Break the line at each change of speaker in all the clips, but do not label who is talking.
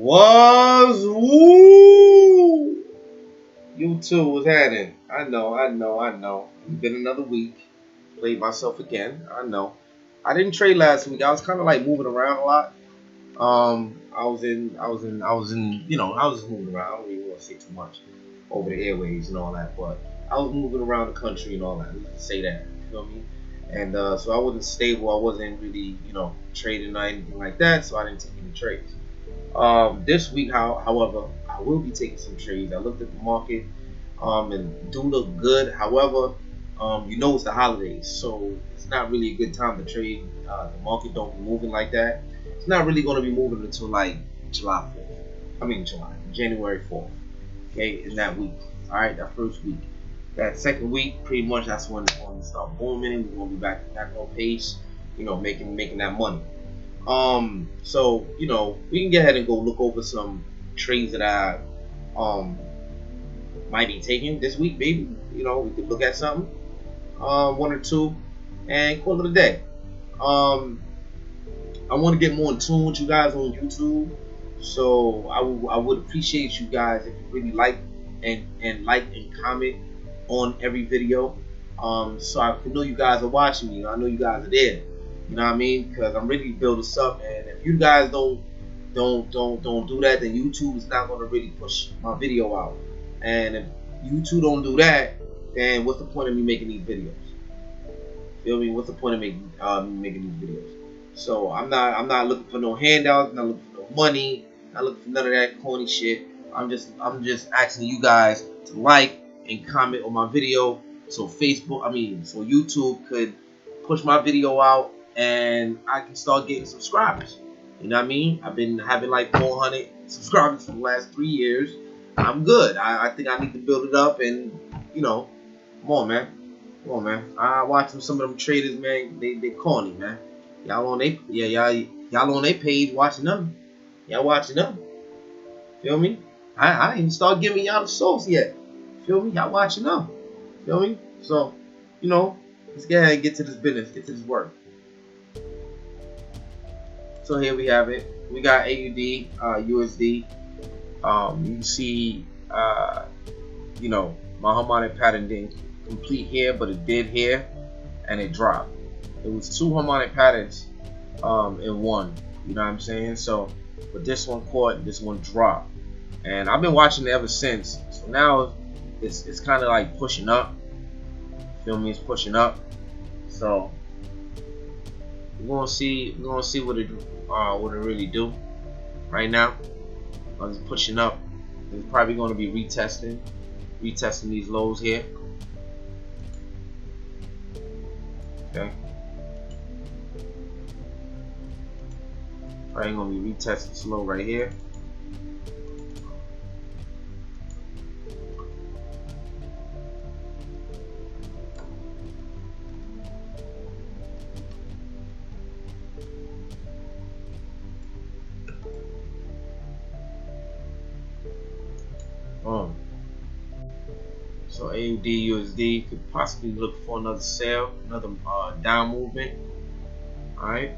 was woo. You too was happening. I know. It's been another week. Played myself again. I know. I didn't trade last week. I was kind of like moving around a lot. I was just moving around. I don't really want to say too much over the airways and all that, but I was moving around the country and all that. Let's say that. You feel me? And so I wasn't stable. I wasn't really, trading or anything like that. So I didn't take any trades. This week, however, I will be taking some trades. I looked at the market, and do look good. However, it's the holidays, so it's not really a good time to trade. The market don't be moving like that. It's not really going to be moving until like July 4th. January 4th. Okay, in that week. All right, that first week. That second week, pretty much that's when it's going to start booming, and we're going to be back on pace. Making that money. We can go ahead and go look over some trades that I might be taking this week, maybe. We could look at something, one or two, and call it a day. I want to get more in tune with you guys on YouTube, so I would appreciate you guys if you really like and comment on every video, so I can know you guys are watching me. I know you guys are there. You know what I mean? Because I'm ready to build this up, and if you guys don't do that, then YouTube is not going to really push my video out. And if you two don't do that, then what's the point of me making these videos? Feel me? What's the point of making these videos? So I'm not looking for no handouts, not looking for no money, not looking for none of that corny shit. I'm just asking you guys to like and comment on my video, so YouTube could push my video out and I can start getting subscribers. You know what I mean? I've been having like 400 subscribers for the last 3 years. I'm good. I think I need to build it up, and come on, man. Come on, man. I watching some of them traders, man. They corny, man. Y'all on their page watching them. Y'all watching them. Feel me? I ain't even start giving y'all the sauce yet. Feel me? Y'all watching them. Feel me? So, let's go ahead and get to this business, get to this work. So here we have it. We got AUD, USD. You can see, my harmonic pattern didn't complete here, but it did here, and it dropped. It was two harmonic patterns in one. You know what I'm saying? So, but this one caught, this one dropped, and I've been watching it ever since. So now it's kind of like pushing up. Feel me? It's pushing up. So we're gonna see what it really do right now. It's pushing up. It's probably going to be retesting these lows here. Okay. Probably going to be retesting this low right here. So AUD USD could possibly look for another sell, another down movement. All right,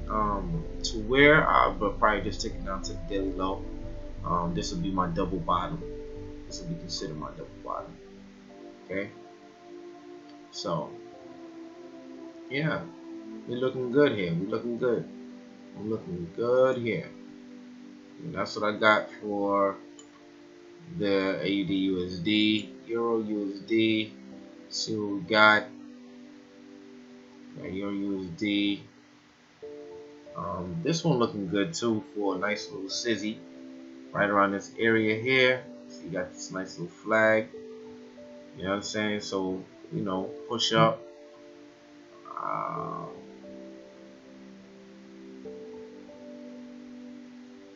to where I'll probably just take it down to the daily low. This will be my double bottom. This will be considered my double bottom. Okay, so yeah, we're looking good here. We're looking good. I'm looking good here. And that's what I got for the AUD USD, Euro USD. See what we got. Euro USD. This one looking good too for a nice little sizzy right around this area here. So you got this nice little flag. You know what I'm saying? So push up. I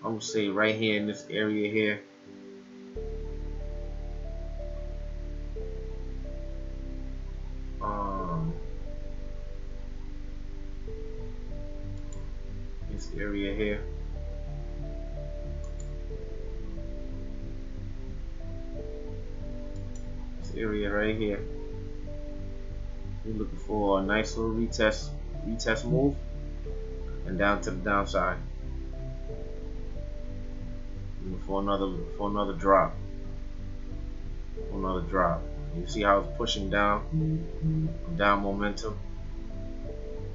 would say right here in this area here. This area here. This area right here. We're looking for a nice little retest move and down to the downside. for another drop. Another drop. You see how it's pushing down momentum.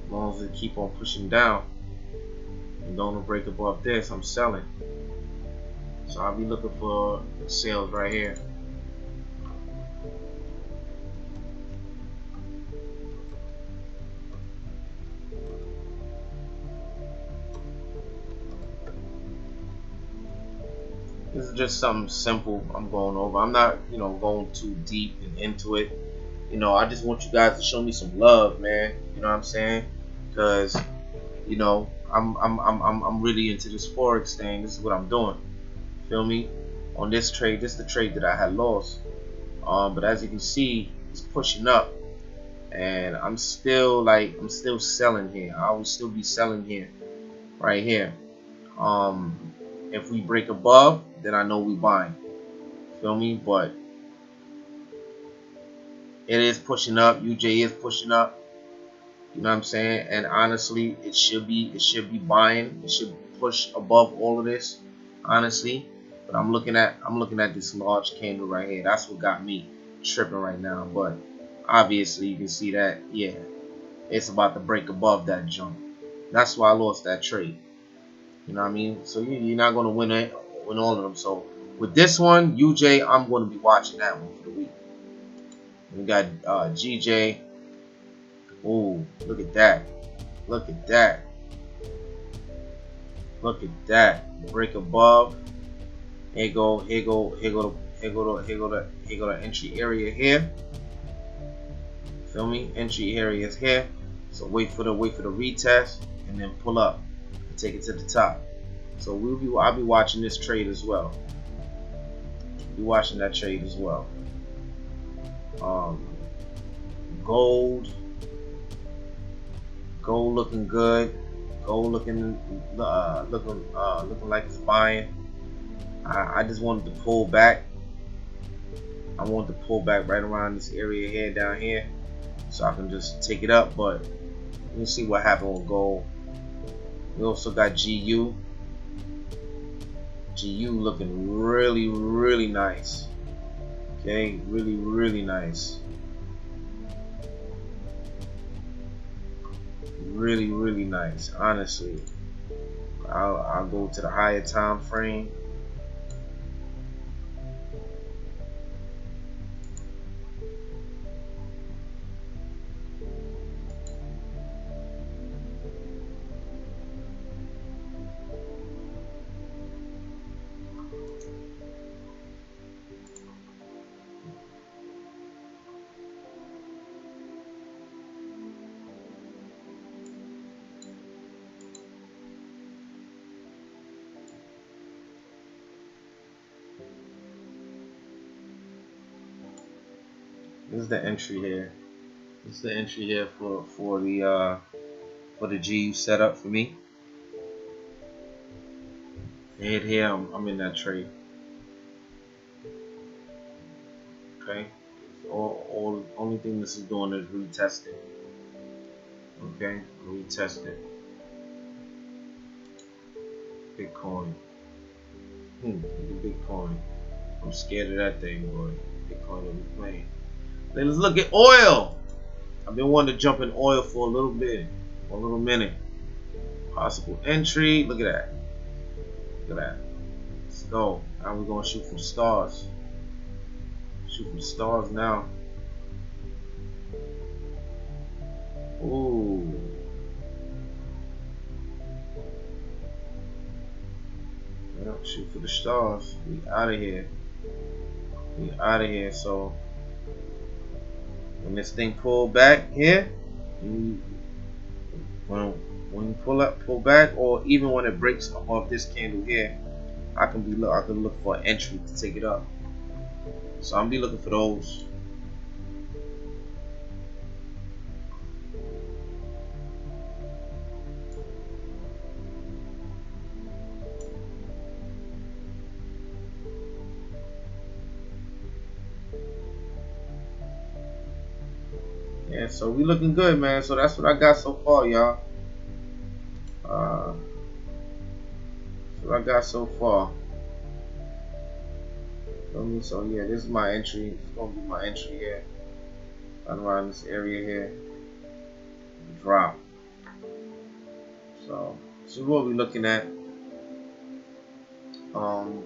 As long as it keep on pushing down and don't break above this, I'm selling. So I'll be looking for sales right here. This is just something simple I'm going over. I'm not, going too deep and into it. I just want you guys to show me some love, man. You know what I'm saying? Because, I'm really into this forex thing. This is what I'm doing. Feel me? On this trade, this is the trade that I had lost. But as you can see, it's pushing up, and I'm still selling here. I will still be selling here, right here. If we break above, then I know we buying. Feel me? But it is pushing up. UJ is pushing up. You know what I'm saying? And honestly, it should be buying. It should push above all of this, honestly. But I'm looking at this large candle right here. That's what got me tripping right now. But obviously, you can see that, yeah, it's about to break above that jump. That's why I lost that trade. You know what I mean? So you're not gonna win all of them. So with this one, UJ, I'm gonna be watching that one for the week. We got GJ. Ooh, look at that. Look at that. Look at that. Break above. Here go the entry area here. Feel me? Entry area is here. So wait for the retest and then pull up and take it to the top. So I'll be watching this trade as well. Be watching that trade as well. Gold looking good. Gold looking like it's buying. I just wanted to pull back. I want to pull back right around this area here, down here, so I can just take it up. But we'll see what happened with gold. We also got GU. GU looking really, really nice. Okay, really, really nice. Really, really nice. Honestly, I'll go to the higher time frame. This is the entry here. This is the entry here for the GU setup for me. And here I'm in that trade. Okay. All only thing this is doing is retesting. Okay, retesting. Bitcoin. Bitcoin. I'm scared of that thing, boy. Bitcoin will be playing. Then let's look at oil. I've been wanting to jump in oil for a little bit, for a little minute. Possible entry. Look at that. Look at that. Let's go. Now we're gonna shoot for the stars. Shoot for the stars now. Ooh. Yep, shoot for the stars. We out of here. We out of here. So when this thing pull back here, when you pull back, or even when it breaks above this candle here, I can look for an entry to take it up. So I'm be looking for those. Yeah, so we looking good, man. So that's what I got so far, y'all. That's what I got so far. So yeah, this is my entry. It's gonna be my entry here, right around this area here. Drop. So this is what we're looking at. Um,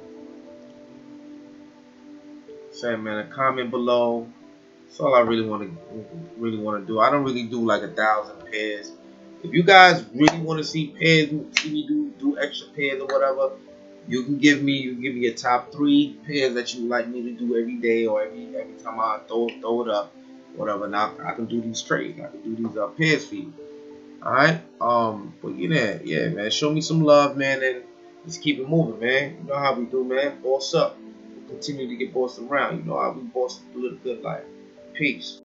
Say man, a comment below. That's all I really want to do. I don't really do like 1,000 pairs. If you guys really want to see pairs, see me do extra pairs or whatever, you give me your top 3 pairs that you like me to do every day or every time I throw it up, whatever. Now I can do these trades. I can do these pairs for you. All right. But yeah, man. Show me some love, man, and let's keep it moving, man. You know how we do, man. Boss up. Continue to get bossed around. You know how we boss a little good life. Peace.